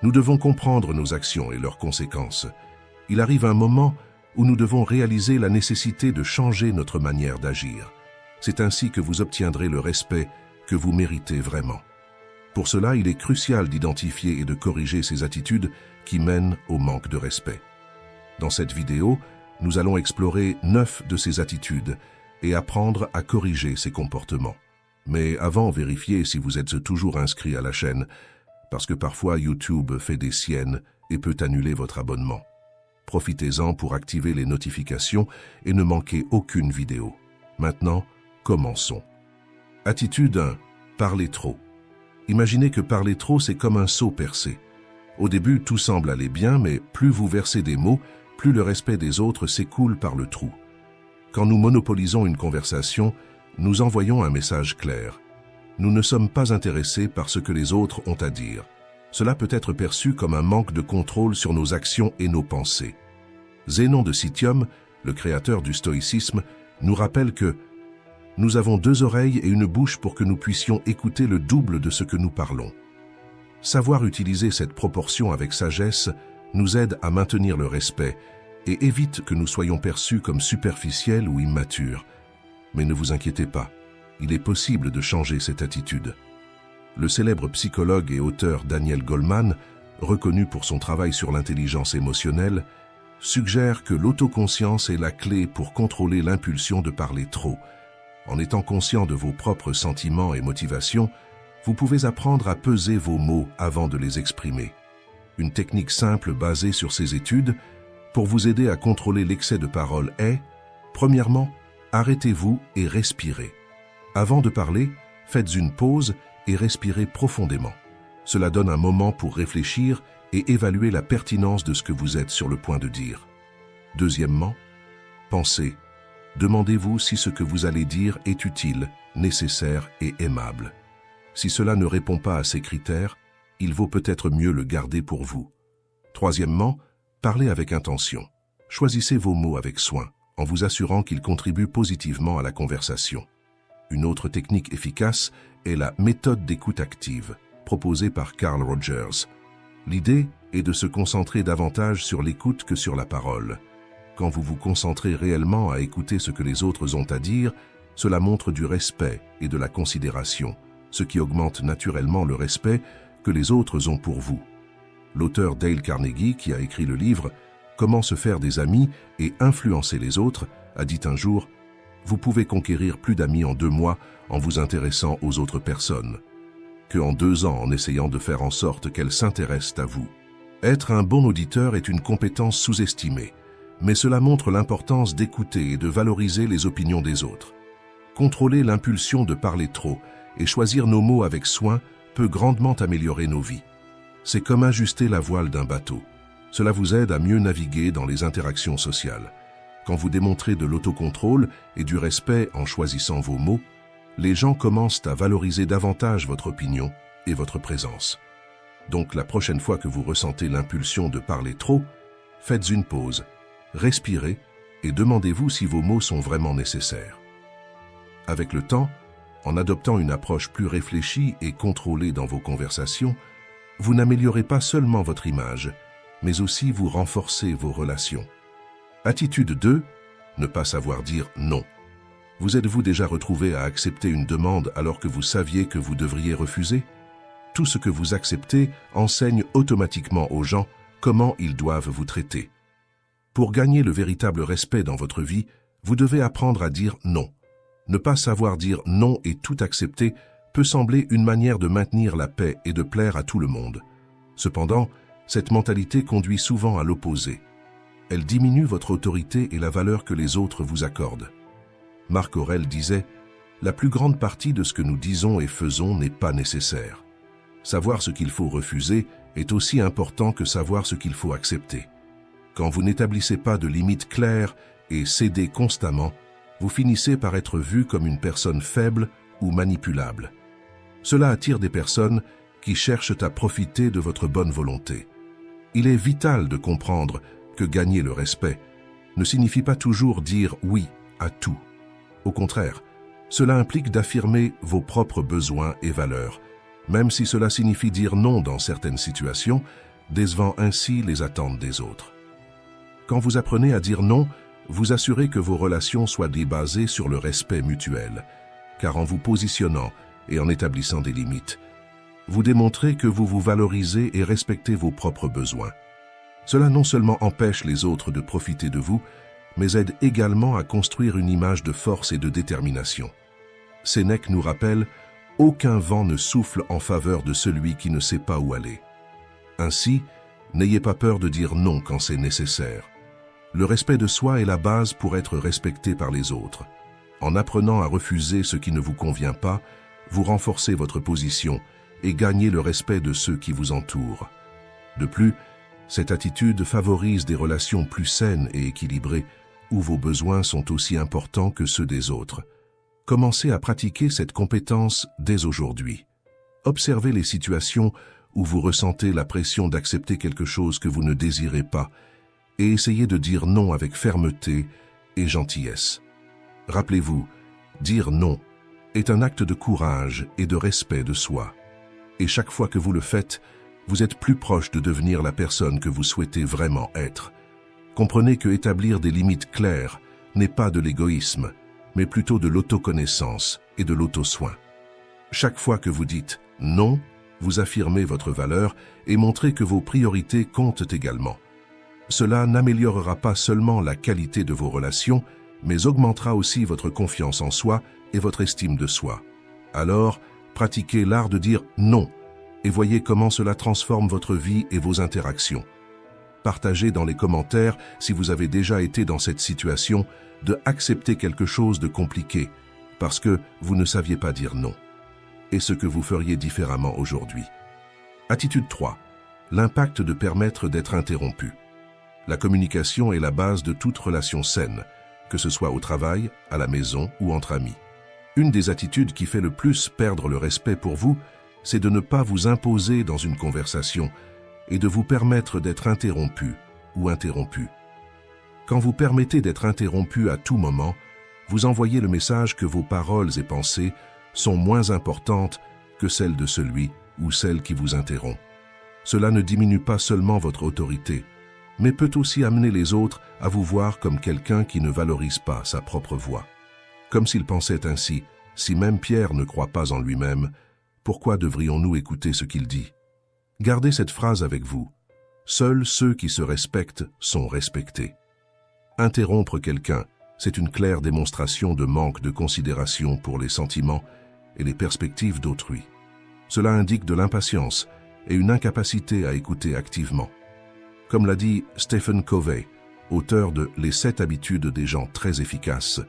Nous devons comprendre nos actions et leurs conséquences. Il arrive un moment où nous devons réaliser la nécessité de changer notre manière d'agir. C'est ainsi que vous obtiendrez le respect que vous méritez vraiment. Pour cela, il est crucial d'identifier et de corriger ces attitudes qui mènent au manque de respect. Dans cette vidéo, nous allons explorer 9 de ces attitudes et apprendre à corriger ces comportements. Mais avant, vérifiez si vous êtes toujours inscrit à la chaîne, parce que parfois YouTube fait des siennes et peut annuler votre abonnement. Profitez-en pour activer les notifications et ne manquez aucune vidéo. Maintenant, commençons. Attitude 1. Parler trop. Imaginez que parler trop, c'est comme un seau percé. Au début, tout semble aller bien, mais plus vous versez des mots, plus le respect des autres s'écoule par le trou. Quand nous monopolisons une conversation, nous envoyons un message clair. Nous ne sommes pas intéressés par ce que les autres ont à dire. Cela peut être perçu comme un manque de contrôle sur nos actions et nos pensées. Zénon de Citium, le créateur du stoïcisme, nous rappelle que nous avons 2 oreilles et une bouche pour que nous puissions écouter le double de ce que nous parlons. Savoir utiliser cette proportion avec sagesse nous aide à maintenir le respect et évite que nous soyons perçus comme superficiels ou immatures. Mais ne vous inquiétez pas, il est possible de changer cette attitude. Le célèbre psychologue et auteur Daniel Goleman, reconnu pour son travail sur l'intelligence émotionnelle, suggère que l'autoconscience est la clé pour contrôler l'impulsion de parler trop. En étant conscient de vos propres sentiments et motivations, vous pouvez apprendre à peser vos mots avant de les exprimer. Une technique simple basée sur ces études, pour vous aider à contrôler l'excès de parole est, premièrement, arrêtez-vous et respirez. Avant de parler, faites une pause et respirez profondément. Cela donne un moment pour réfléchir et évaluer la pertinence de ce que vous êtes sur le point de dire. Deuxièmement, pensez. Demandez-vous si ce que vous allez dire est utile, nécessaire et aimable. Si cela ne répond pas à ces critères, il vaut peut-être mieux le garder pour vous. Troisièmement, parlez avec intention. Choisissez vos mots avec soin, en vous assurant qu'ils contribuent positivement à la conversation. Une autre technique efficace est la méthode d'écoute active, proposée par Carl Rogers. L'idée est de se concentrer davantage sur l'écoute que sur la parole. Quand vous vous concentrez réellement à écouter ce que les autres ont à dire, cela montre du respect et de la considération, ce qui augmente naturellement le respect que les autres ont pour vous. L'auteur Dale Carnegie, qui a écrit le livre « Comment se faire des amis et influencer les autres », a dit un jour « Vous pouvez conquérir plus d'amis en 2 mois en vous intéressant aux autres personnes, que en 2 ans en essayant de faire en sorte qu'elles s'intéressent à vous. » Être un bon auditeur est une compétence sous-estimée, mais cela montre l'importance d'écouter et de valoriser les opinions des autres. Contrôler l'impulsion de parler trop et choisir nos mots avec soin peut grandement améliorer nos vies. C'est comme ajuster la voile d'un bateau. Cela vous aide à mieux naviguer dans les interactions sociales. Quand vous démontrez de l'autocontrôle et du respect en choisissant vos mots, les gens commencent à valoriser davantage votre opinion et votre présence. Donc la prochaine fois que vous ressentez l'impulsion de parler trop, faites une pause, respirez et demandez-vous si vos mots sont vraiment nécessaires. Avec le temps, en adoptant une approche plus réfléchie et contrôlée dans vos conversations, vous n'améliorez pas seulement votre image, mais aussi vous renforcez vos relations. Attitude 2, ne pas savoir dire non. Vous êtes-vous déjà retrouvé à accepter une demande alors que vous saviez que vous devriez refuser? Tout ce que vous acceptez enseigne automatiquement aux gens comment ils doivent vous traiter. Pour gagner le véritable respect dans votre vie, vous devez apprendre à dire non. Ne pas savoir dire non et tout accepter peut sembler une manière de maintenir la paix et de plaire à tout le monde. Cependant, cette mentalité conduit souvent à l'opposé. Elle diminue votre autorité et la valeur que les autres vous accordent. Marc Aurèle disait « La plus grande partie de ce que nous disons et faisons n'est pas nécessaire. Savoir ce qu'il faut refuser est aussi important que savoir ce qu'il faut accepter. Quand vous n'établissez pas de limites claires et cédez constamment, vous finissez par être vu comme une personne faible ou manipulable. Cela attire des personnes qui cherchent à profiter de votre bonne volonté. Il est vital de comprendre que gagner le respect ne signifie pas toujours dire oui à tout. Au contraire, cela implique d'affirmer vos propres besoins et valeurs, même si cela signifie dire non dans certaines situations, décevant ainsi les attentes des autres. Quand vous apprenez à dire non, vous assurez que vos relations soient basées sur le respect mutuel, car en vous positionnant et en établissant des limites, vous démontrez que vous vous valorisez et respectez vos propres besoins. Cela non seulement empêche les autres de profiter de vous, mais aide également à construire une image de force et de détermination. Sénèque nous rappelle « Aucun vent ne souffle en faveur de celui qui ne sait pas où aller ». Ainsi, n'ayez pas peur de dire non quand c'est nécessaire. Le respect de soi est la base pour être respecté par les autres. En apprenant à refuser ce qui ne vous convient pas, vous renforcez votre position et gagnez le respect de ceux qui vous entourent. De plus, cette attitude favorise des relations plus saines et équilibrées, où vos besoins sont aussi importants que ceux des autres. Commencez à pratiquer cette compétence dès aujourd'hui. Observez les situations où vous ressentez la pression d'accepter quelque chose que vous ne désirez pas et essayez de dire non avec fermeté et gentillesse. Rappelez-vous, dire non est un acte de courage et de respect de soi. Et chaque fois que vous le faites, vous êtes plus proche de devenir la personne que vous souhaitez vraiment être. Comprenez que établir des limites claires n'est pas de l'égoïsme, mais plutôt de l'autoconnaissance et de l'auto-soin. Chaque fois que vous dites Non, vous affirmez votre valeur et montrez que vos priorités comptent également. Cela n'améliorera pas seulement la qualité de vos relations, mais augmentera aussi votre confiance en soi et votre estime de soi. Alors, pratiquez l'art de dire non et voyez comment cela transforme votre vie et vos interactions. Partagez dans les commentaires si vous avez déjà été dans cette situation de accepter quelque chose de compliqué parce que vous ne saviez pas dire non. Et ce que vous feriez différemment aujourd'hui. Attitude 3. L'impact de permettre d'être interrompu. La communication est la base de toute relation saine, que ce soit au travail, à la maison ou entre amis. Une des attitudes qui fait le plus perdre le respect pour vous, c'est de ne pas vous imposer dans une conversation et de vous permettre d'être interrompu ou interrompu. Quand vous permettez d'être interrompu à tout moment, vous envoyez le message que vos paroles et pensées sont moins importantes que celles de celui ou celle qui vous interrompt. Cela ne diminue pas seulement votre autorité, mais peut aussi amener les autres à vous voir comme quelqu'un qui ne valorise pas sa propre voix. Comme s'il pensait ainsi, si même Pierre ne croit pas en lui-même, pourquoi devrions-nous écouter ce qu'il dit? Gardez cette phrase avec vous. Seuls ceux qui se respectent sont respectés. Interrompre quelqu'un, c'est une claire démonstration de manque de considération pour les sentiments et les perspectives d'autrui. Cela indique de l'impatience et une incapacité à écouter activement. Comme l'a dit Stephen Covey, auteur de Les 7 habitudes des gens très efficaces,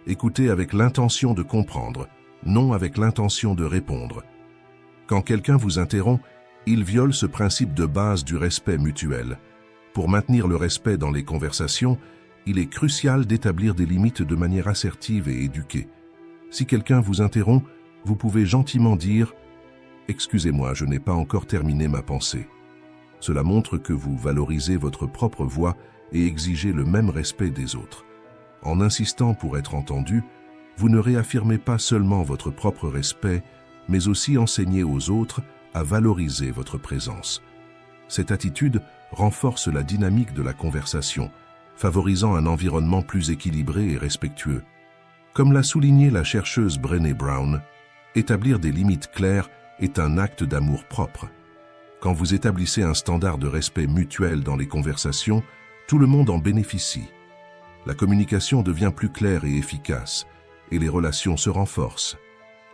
écoutez avec l'intention de comprendre, non avec l'intention de répondre. Quand quelqu'un vous interrompt, il viole ce principe de base du respect mutuel. Pour maintenir le respect dans les conversations, il est crucial d'établir des limites de manière assertive et éduquée. Si quelqu'un vous interrompt, vous pouvez gentiment dire « Excusez-moi, je n'ai pas encore terminé ma pensée ». Cela montre que vous valorisez votre propre voix et exigez le même respect des autres. En insistant pour être entendu, vous ne réaffirmez pas seulement votre propre respect, mais aussi enseignez aux autres à valoriser votre présence. Cette attitude renforce la dynamique de la conversation, favorisant un environnement plus équilibré et respectueux. Comme l'a souligné la chercheuse Brené Brown, établir des limites claires est un acte d'amour propre. Quand vous établissez un standard de respect mutuel dans les conversations, tout le monde en bénéficie. La communication devient plus claire et efficace, et les relations se renforcent.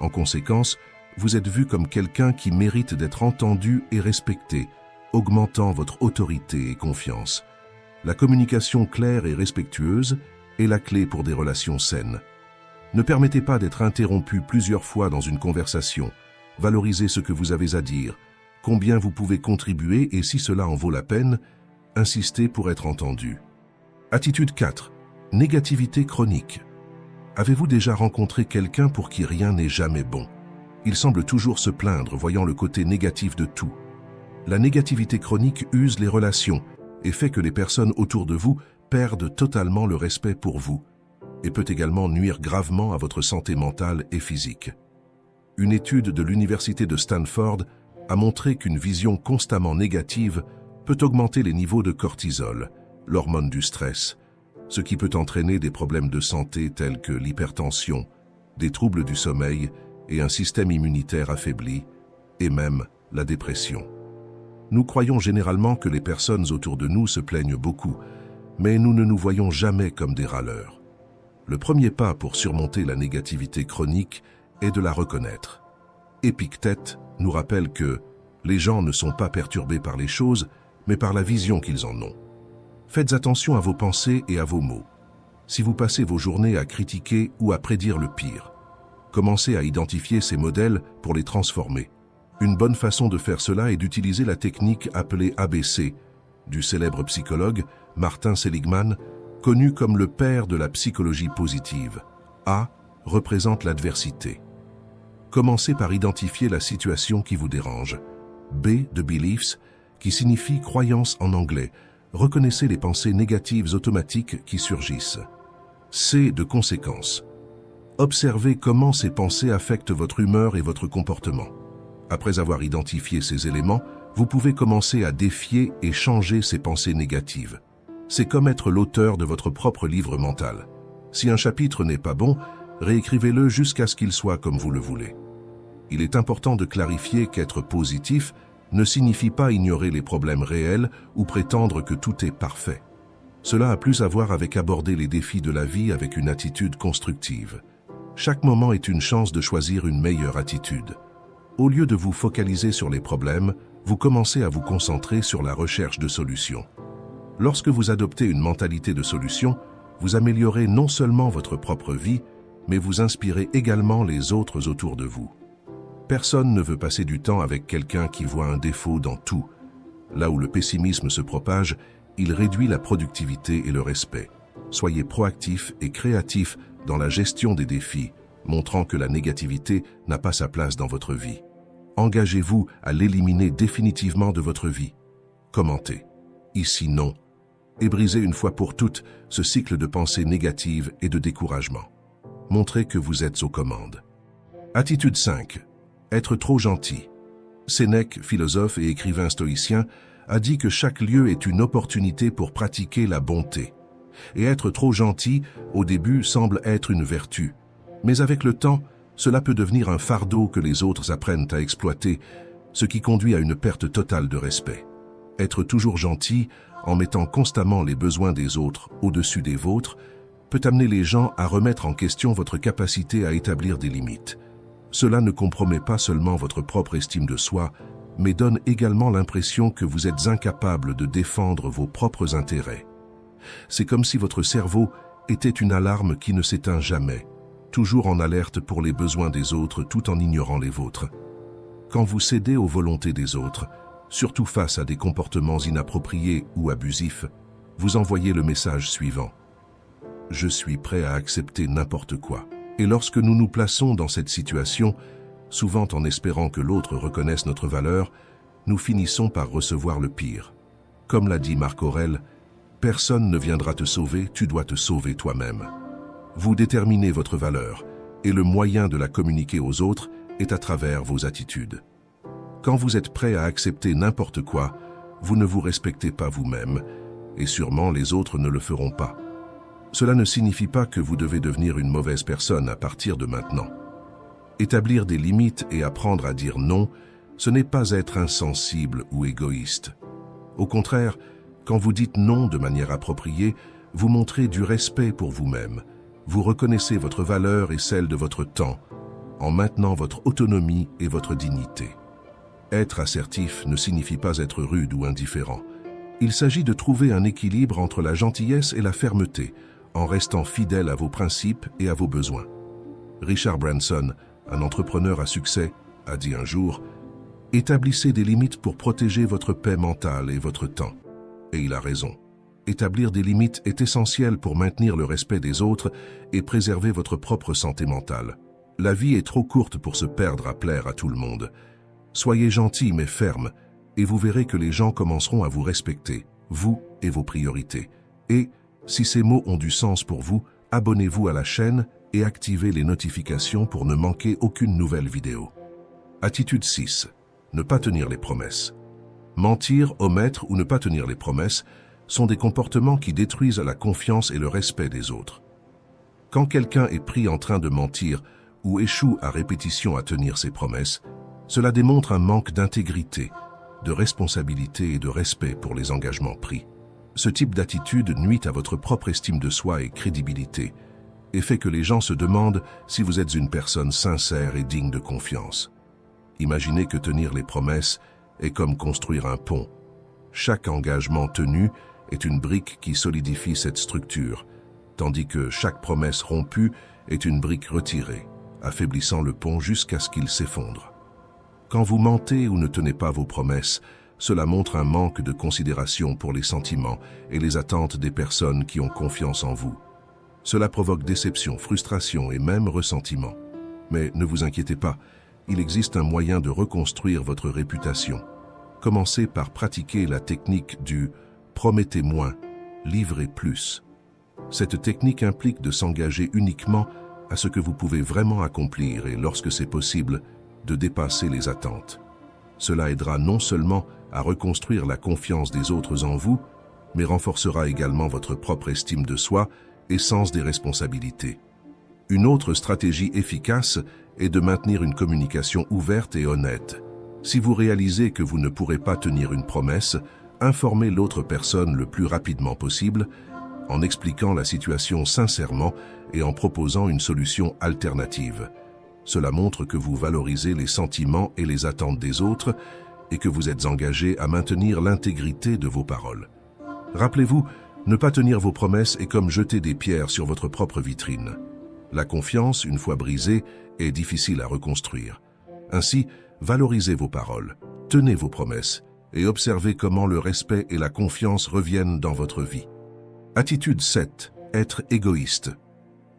En conséquence, vous êtes vu comme quelqu'un qui mérite d'être entendu et respecté, augmentant votre autorité et confiance. La communication claire et respectueuse est la clé pour des relations saines. Ne permettez pas d'être interrompu plusieurs fois dans une conversation. Valorisez ce que vous avez à dire, combien vous pouvez contribuer et si cela en vaut la peine, insistez pour être entendu. Attitude 4. Négativité chronique. Avez-vous déjà rencontré quelqu'un pour qui rien n'est jamais bon? Il semble toujours se plaindre, voyant le côté négatif de tout. La négativité chronique use les relations et fait que les personnes autour de vous perdent totalement le respect pour vous et peut également nuire gravement à votre santé mentale et physique. Une étude de l'université de Stanford a montré qu'une vision constamment négative peut augmenter les niveaux de cortisol, l'hormone du stress, ce qui peut entraîner des problèmes de santé tels que l'hypertension, des troubles du sommeil et un système immunitaire affaibli, et même la dépression. Nous croyons généralement que les personnes autour de nous se plaignent beaucoup, mais nous ne nous voyons jamais comme des râleurs. Le premier pas pour surmonter la négativité chronique est de la reconnaître. Épictète nous rappelle que les gens ne sont pas perturbés par les choses, mais par la vision qu'ils en ont. Faites attention à vos pensées et à vos mots. Si vous passez vos journées à critiquer ou à prédire le pire, commencez à identifier ces modèles pour les transformer. Une bonne façon de faire cela est d'utiliser la technique appelée ABC, du célèbre psychologue Martin Seligman, connu comme le père de la psychologie positive. A représente l'adversité. Commencez par identifier la situation qui vous dérange. B de beliefs, qui signifie croyance en anglais. Reconnaissez les pensées négatives automatiques qui surgissent. C de conséquences. Observez comment ces pensées affectent votre humeur et votre comportement. Après avoir identifié ces éléments, vous pouvez commencer à défier et changer ces pensées négatives. C'est comme être l'auteur de votre propre livre mental. Si un chapitre n'est pas bon, réécrivez-le jusqu'à ce qu'il soit comme vous le voulez. Il est important de clarifier qu'être positif ne signifie pas ignorer les problèmes réels ou prétendre que tout est parfait. Cela a plus à voir avec aborder les défis de la vie avec une attitude constructive. Chaque moment est une chance de choisir une meilleure attitude. Au lieu de vous focaliser sur les problèmes, vous commencez à vous concentrer sur la recherche de solutions. Lorsque vous adoptez une mentalité de solution, vous améliorez non seulement votre propre vie, mais vous inspirez également les autres autour de vous. Personne ne veut passer du temps avec quelqu'un qui voit un défaut dans tout. Là où le pessimisme se propage, il réduit la productivité et le respect. Soyez proactif et créatif dans la gestion des défis, montrant que la négativité n'a pas sa place dans votre vie. Engagez-vous à l'éliminer définitivement de votre vie. Commentez. Ici non. Et brisez une fois pour toutes ce cycle de pensées négatives et de découragement. Montrez que vous êtes aux commandes. Attitude 5. Être trop gentil. Sénèque, philosophe et écrivain stoïcien, a dit que chaque lieu est une opportunité pour pratiquer la bonté. Et être trop gentil, au début, semble être une vertu. Mais avec le temps, cela peut devenir un fardeau que les autres apprennent à exploiter, ce qui conduit à une perte totale de respect. Être toujours gentil, en mettant constamment les besoins des autres au-dessus des vôtres, peut amener les gens à remettre en question votre capacité à établir des limites. Cela ne compromet pas seulement votre propre estime de soi, mais donne également l'impression que vous êtes incapable de défendre vos propres intérêts. C'est comme si votre cerveau était une alarme qui ne s'éteint jamais, toujours en alerte pour les besoins des autres tout en ignorant les vôtres. Quand vous cédez aux volontés des autres, surtout face à des comportements inappropriés ou abusifs, vous envoyez le message suivant. Je suis prêt à accepter n'importe quoi. Et lorsque nous nous plaçons dans cette situation, souvent en espérant que l'autre reconnaisse notre valeur, nous finissons par recevoir le pire. Comme l'a dit Marc Aurèle, « Personne ne viendra te sauver, tu dois te sauver toi-même ». Vous déterminez votre valeur, et le moyen de la communiquer aux autres est à travers vos attitudes. Quand vous êtes prêt à accepter n'importe quoi, vous ne vous respectez pas vous-même, et sûrement les autres ne le feront pas. Cela ne signifie pas que vous devez devenir une mauvaise personne à partir de maintenant. Établir des limites et apprendre à dire non, ce n'est pas être insensible ou égoïste. Au contraire, quand vous dites non de manière appropriée, vous montrez du respect pour vous-même. Vous reconnaissez votre valeur et celle de votre temps, en maintenant votre autonomie et votre dignité. Être assertif ne signifie pas être rude ou indifférent. Il s'agit de trouver un équilibre entre la gentillesse et la fermeté, en restant fidèle à vos principes et à vos besoins. Richard Branson, un entrepreneur à succès, a dit un jour « Établissez des limites pour protéger votre paix mentale et votre temps. » Et il a raison. Établir des limites est essentiel pour maintenir le respect des autres et préserver votre propre santé mentale. La vie est trop courte pour se perdre à plaire à tout le monde. Soyez gentil mais ferme, et vous verrez que les gens commenceront à vous respecter, vous et vos priorités. Et, si ces mots ont du sens pour vous, abonnez-vous à la chaîne et activez les notifications pour ne manquer aucune nouvelle vidéo. Attitude 6. Ne pas tenir les promesses. Mentir, omettre ou ne pas tenir les promesses sont des comportements qui détruisent la confiance et le respect des autres. Quand quelqu'un est pris en train de mentir ou échoue à répétition à tenir ses promesses, cela démontre un manque d'intégrité, de responsabilité et de respect pour les engagements pris. Ce type d'attitude nuit à votre propre estime de soi et crédibilité, et fait que les gens se demandent si vous êtes une personne sincère et digne de confiance. Imaginez que tenir les promesses est comme construire un pont. Chaque engagement tenu est une brique qui solidifie cette structure, tandis que chaque promesse rompue est une brique retirée, affaiblissant le pont jusqu'à ce qu'il s'effondre. Quand vous mentez ou ne tenez pas vos promesses, cela montre un manque de considération pour les sentiments et les attentes des personnes qui ont confiance en vous. Cela provoque déception, frustration et même ressentiment. Mais ne vous inquiétez pas, il existe un moyen de reconstruire votre réputation. Commencez par pratiquer la technique du « promettez moins, livrez plus ». Cette technique implique de s'engager uniquement à ce que vous pouvez vraiment accomplir et, lorsque c'est possible, de dépasser les attentes. Cela aidera non seulement à reconstruire la confiance des autres en vous, mais renforcera également votre propre estime de soi et sens des responsabilités. Une autre stratégie efficace est de maintenir une communication ouverte et honnête. Si vous réalisez que vous ne pourrez pas tenir une promesse, informez l'autre personne le plus rapidement possible, en expliquant la situation sincèrement et en proposant une solution alternative. Cela montre que vous valorisez les sentiments et les attentes des autres et que vous êtes engagé à maintenir l'intégrité de vos paroles. Rappelez-vous, ne pas tenir vos promesses est comme jeter des pierres sur votre propre vitrine. La confiance, une fois brisée, est difficile à reconstruire. Ainsi, valorisez vos paroles, tenez vos promesses et observez comment le respect et la confiance reviennent dans votre vie. Attitude 7. Être égoïste.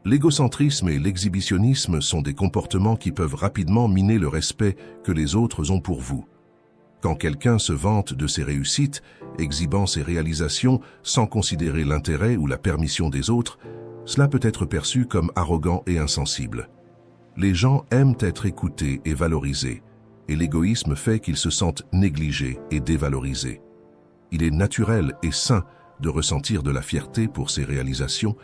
L'égocentrisme et l'exhibitionnisme sont des comportements qui peuvent rapidement miner le respect que les autres ont pour vous. Quand quelqu'un se vante de ses réussites, exhibant ses réalisations sans considérer l'intérêt ou la permission des autres, cela peut être perçu comme arrogant et insensible. Les gens aiment être écoutés et valorisés, et l'égoïsme fait qu'ils se sentent négligés et dévalorisés. Il est naturel et sain de ressentir de la fierté pour ses réalisations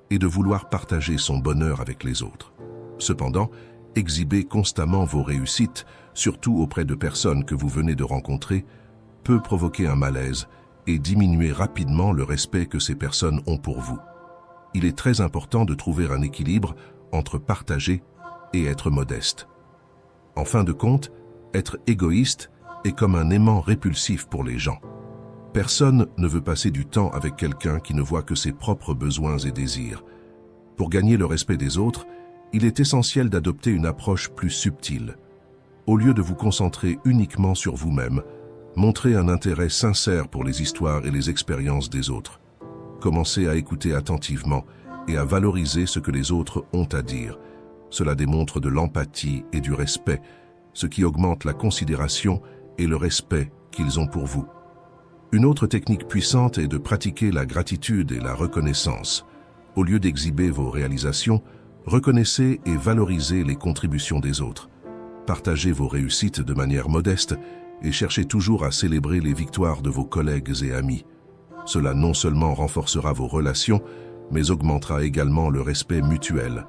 et de vouloir partager son bonheur avec les autres. Cependant, exhiber constamment vos réussites, surtout auprès de personnes que vous venez de rencontrer, peut provoquer un malaise et diminuer rapidement le respect que ces personnes ont pour vous. Il est très important de trouver un équilibre entre partager et être modeste. En fin de compte, être égoïste est comme un aimant répulsif pour les gens. Personne ne veut passer du temps avec quelqu'un qui ne voit que ses propres besoins et désirs. Pour gagner le respect des autres, il est essentiel d'adopter une approche plus subtile. Au lieu de vous concentrer uniquement sur vous-même, montrez un intérêt sincère pour les histoires et les expériences des autres. Commencez à écouter attentivement et à valoriser ce que les autres ont à dire. Cela démontre de l'empathie et du respect, ce qui augmente la considération et le respect qu'ils ont pour vous. Une autre technique puissante est de pratiquer la gratitude et la reconnaissance. Au lieu d'exhiber vos réalisations, reconnaissez et valorisez les contributions des autres. Partagez vos réussites de manière modeste et cherchez toujours à célébrer les victoires de vos collègues et amis. Cela non seulement renforcera vos relations, mais augmentera également le respect mutuel.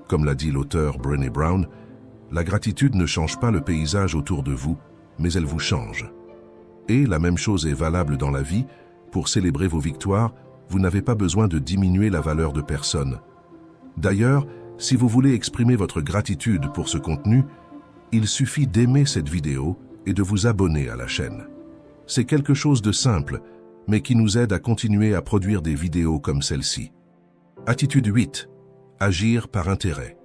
Comme l'a dit l'auteur Brené Brown, la gratitude ne change pas le paysage autour de vous, mais elle vous change. Et la même chose est valable dans la vie. Pour célébrer vos victoires, vous n'avez pas besoin de diminuer la valeur de personne. D'ailleurs, si vous voulez exprimer votre gratitude pour ce contenu, il suffit d'aimer cette vidéo et de vous abonner à la chaîne. C'est quelque chose de simple, mais qui nous aide à continuer à produire des vidéos comme celle-ci. Attitude 8. Agir par intérêt.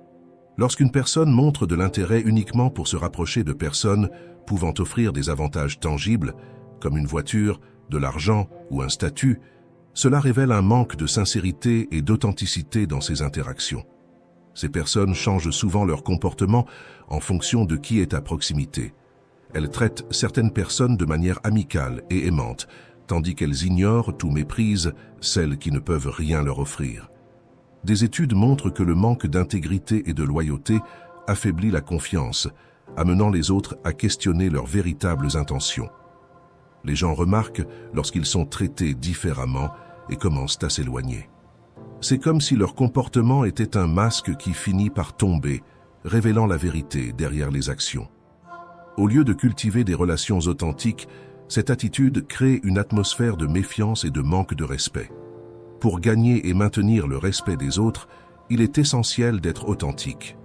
Lorsqu'une personne montre de l'intérêt uniquement pour se rapprocher de personnes pouvant offrir des avantages tangibles, comme une voiture, de l'argent ou un statut, cela révèle un manque de sincérité et d'authenticité dans ces interactions. Ces personnes changent souvent leur comportement en fonction de qui est à proximité. Elles traitent certaines personnes de manière amicale et aimante, tandis qu'elles ignorent ou méprisent celles qui ne peuvent rien leur offrir. Des études montrent que le manque d'intégrité et de loyauté affaiblit la confiance, amenant les autres à questionner leurs véritables intentions. Les gens remarquent lorsqu'ils sont traités différemment et commencent à s'éloigner. C'est comme si leur comportement était un masque qui finit par tomber, révélant la vérité derrière les actions. Au lieu de cultiver des relations authentiques, cette attitude crée une atmosphère de méfiance et de manque de respect. Pour gagner et maintenir le respect des autres, il est essentiel d'être authentique.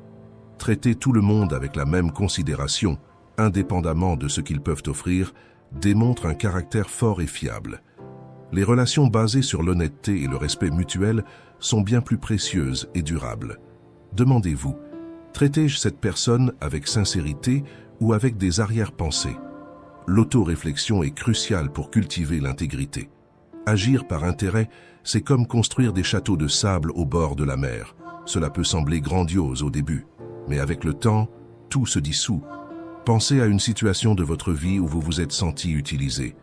Traiter tout le monde avec la même considération, indépendamment de ce qu'ils peuvent offrir, démontre un caractère fort et fiable. Les relations basées sur l'honnêteté et le respect mutuel sont bien plus précieuses et durables. Demandez-vous, traitez-je cette personne avec sincérité ou avec des arrière-pensées? L'autoréflexion est cruciale pour cultiver l'intégrité. Agir par intérêt, c'est comme construire des châteaux de sable au bord de la mer. Cela peut sembler grandiose au début, mais avec le temps, tout se dissout. Pensez à une situation de votre vie où vous vous êtes senti utilisé.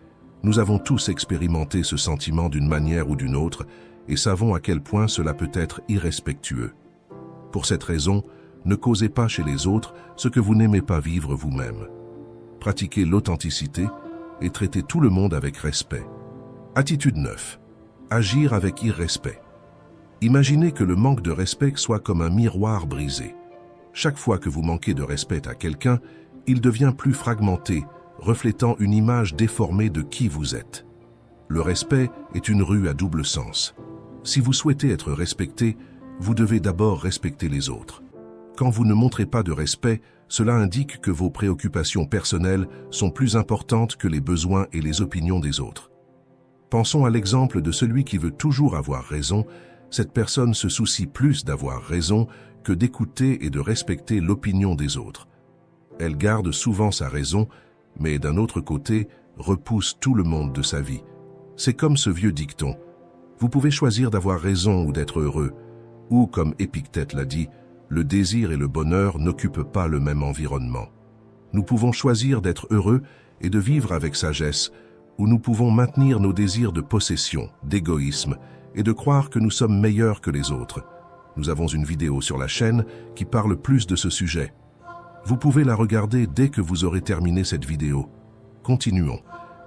Nous avons tous expérimenté ce sentiment d'une manière ou d'une autre et savons à quel point cela peut être irrespectueux. Pour cette raison, ne causez pas chez les autres ce que vous n'aimez pas vivre vous-même. Pratiquez l'authenticité et traitez tout le monde avec respect. Attitude 9. Agir avec irrespect. Imaginez que le manque de respect soit comme un miroir brisé. Chaque fois que vous manquez de respect à quelqu'un, il devient plus fragmenté, reflétant une image déformée de qui vous êtes. Le respect est une rue à double sens. Si vous souhaitez être respecté, vous devez d'abord respecter les autres. Quand vous ne montrez pas de respect, cela indique que vos préoccupations personnelles sont plus importantes que les besoins et les opinions des autres. Pensons à l'exemple de celui qui veut toujours avoir raison. Cette personne se soucie plus d'avoir raison que d'écouter et de respecter l'opinion des autres. Elle garde souvent sa raison, mais d'un autre côté, repousse tout le monde de sa vie. C'est comme ce vieux dicton. Vous pouvez choisir d'avoir raison ou d'être heureux. Ou, comme Épictète l'a dit, le désir et le bonheur n'occupent pas le même environnement. Nous pouvons choisir d'être heureux et de vivre avec sagesse, ou nous pouvons maintenir nos désirs de possession, d'égoïsme, et de croire que nous sommes meilleurs que les autres. Nous avons une vidéo sur la chaîne qui parle plus de ce sujet. Vous pouvez la regarder dès que vous aurez terminé cette vidéo. Continuons.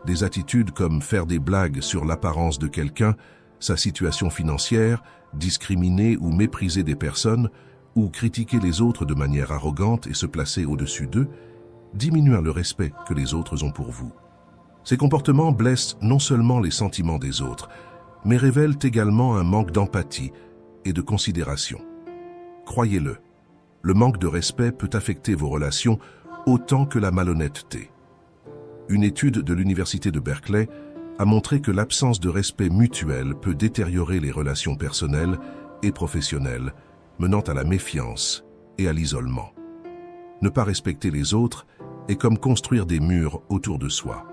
Des attitudes comme faire des blagues sur l'apparence de quelqu'un, sa situation financière, discriminer ou mépriser des personnes, ou critiquer les autres de manière arrogante et se placer au-dessus d'eux, diminuent le respect que les autres ont pour vous. Ces comportements blessent non seulement les sentiments des autres, mais révèlent également un manque d'empathie et de considération. Croyez-le, le manque de respect peut affecter vos relations autant que la malhonnêteté. Une étude de l'Université de Berkeley a montré que l'absence de respect mutuel peut détériorer les relations personnelles et professionnelles, menant à la méfiance et à l'isolement. Ne pas respecter les autres est comme construire des murs autour de soi.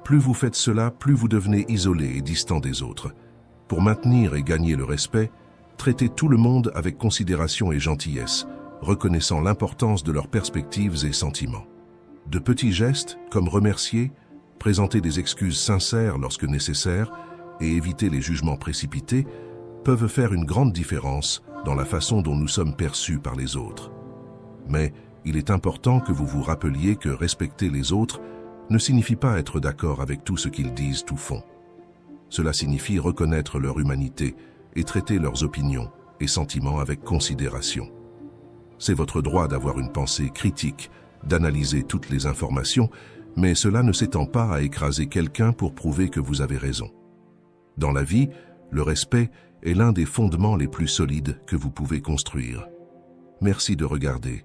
Plus vous faites cela, plus vous devenez isolé et distant des autres. Pour maintenir et gagner le respect, traitez tout le monde avec considération et gentillesse, reconnaissant l'importance de leurs perspectives et sentiments. De petits gestes, comme remercier, présenter des excuses sincères lorsque nécessaire et éviter les jugements précipités, peuvent faire une grande différence dans la façon dont nous sommes perçus par les autres. Mais il est important que vous vous rappeliez que respecter les autres ne signifie pas être d'accord avec tout ce qu'ils disent ou font. Cela signifie reconnaître leur humanité et traiter leurs opinions et sentiments avec considération. C'est votre droit d'avoir une pensée critique, d'analyser toutes les informations, mais cela ne s'étend pas à écraser quelqu'un pour prouver que vous avez raison. Dans la vie, le respect est l'un des fondements les plus solides que vous pouvez construire. Merci de regarder.